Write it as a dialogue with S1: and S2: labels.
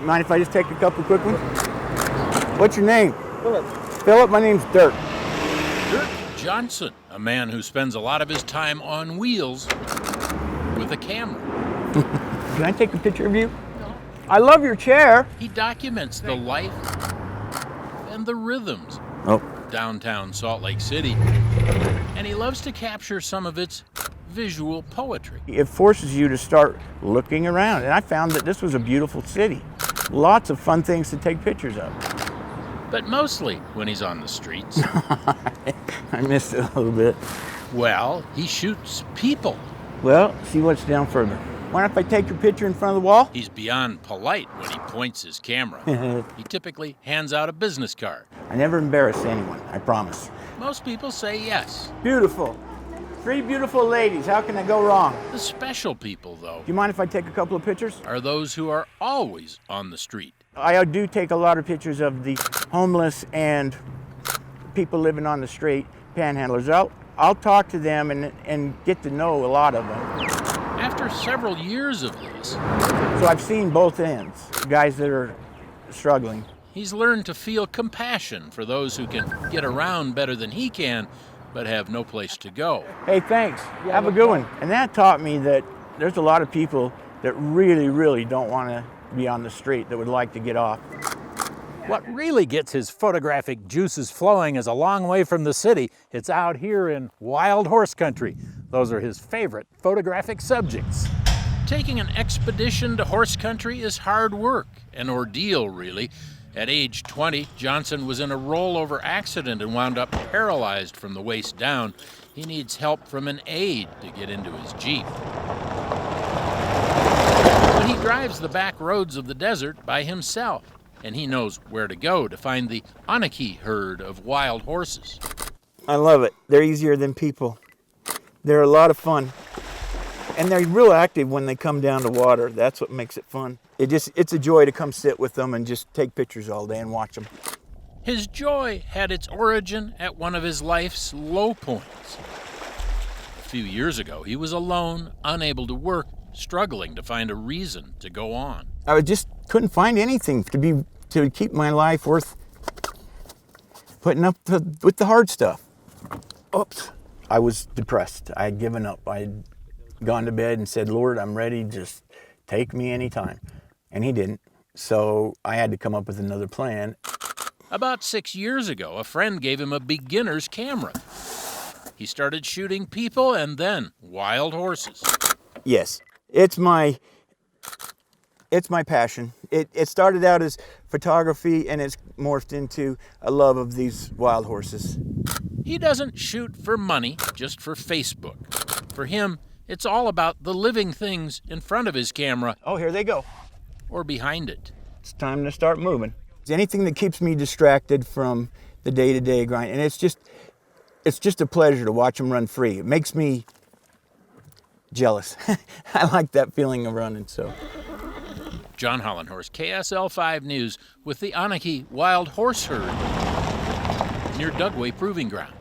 S1: Mind if I just take a couple quick ones? What's your name?
S2: Philip.
S1: Philip, my name's Dirk.
S3: Dirk Johnson, a man who spends a lot of his time on wheels with a camera.
S1: Can I take a picture of you? No. I love your chair.
S3: He documents the life and the rhythms
S1: of
S3: downtown Salt Lake City, and he loves to capture some of its visual poetry.
S1: It forces you to start looking around, and I found that this was a beautiful city. Lots of fun things to take pictures of.
S3: But mostly when he's on the streets.
S1: I missed it a little bit.
S3: Well, he shoots people.
S1: Well, see what's down further. Mind if I take your picture in front of the wall?
S3: He's beyond polite when he points his camera. He typically hands out a business card.
S1: I never embarrass anyone, I promise.
S3: Most people say yes.
S1: Beautiful. 3 beautiful ladies. How can I go wrong?
S3: The special people, though,
S1: Do you mind if I take a couple of pictures?
S3: are those who are always on the street.
S1: I do take a lot of pictures of the homeless and people living on the street, panhandlers. I'll talk to them and get to know a lot of them.
S3: After several years of this,
S1: So I've seen both ends, guys that are struggling.
S3: he's learned to feel compassion for those who can get around better than he can, but have no place to go.
S1: Hey, thanks. Have a good one. And that taught me that there's a lot of people that really, really don't want to be on the street, that would like to get off.
S4: What really gets his photographic juices flowing is a long way from the city. It's out here in wild horse country. Those are his favorite photographic subjects.
S3: Taking an expedition to horse country is hard work, an ordeal, really. At age 20, Johnson was in a rollover accident and wound up paralyzed from the waist down. He needs help from an aide to get into his Jeep. But he drives the back roads of the desert by himself, and he knows where to go to find the Anaki herd of wild horses.
S1: I love it. They're easier than people. They're a lot of fun. And they're real active when they come down to water. That's what makes it fun. It's a joy to come sit with them and just take pictures all day and watch them.
S3: His joy had its origin at one of his life's low points. A few years ago, he was alone, unable to work, struggling to find a reason to go on.
S1: I just couldn't find anything to keep my life worth putting up with the hard stuff. Oops. I was depressed. I had given up. I had gone to bed and said, Lord, I'm ready. Just take me anytime. And he didn't. So I had to come up with another plan.
S3: About 6 years ago, a friend gave him a beginner's camera. He started shooting people and then wild horses.
S1: Yes, it's my passion. It started out as photography and it's morphed into a love of these wild horses.
S3: He doesn't shoot for money, just for Facebook. For him, it's all about the living things in front of his camera.
S1: Oh, here they go.
S3: Or behind it.
S1: It's time to start moving. Anything that keeps me distracted from the day-to-day grind, and it's just a pleasure to watch them run free. It makes me jealous. I like that feeling of running, so.
S3: John Hollenhorst, KSL 5 News, with the Anaki wild horse herd near Dugway Proving Ground.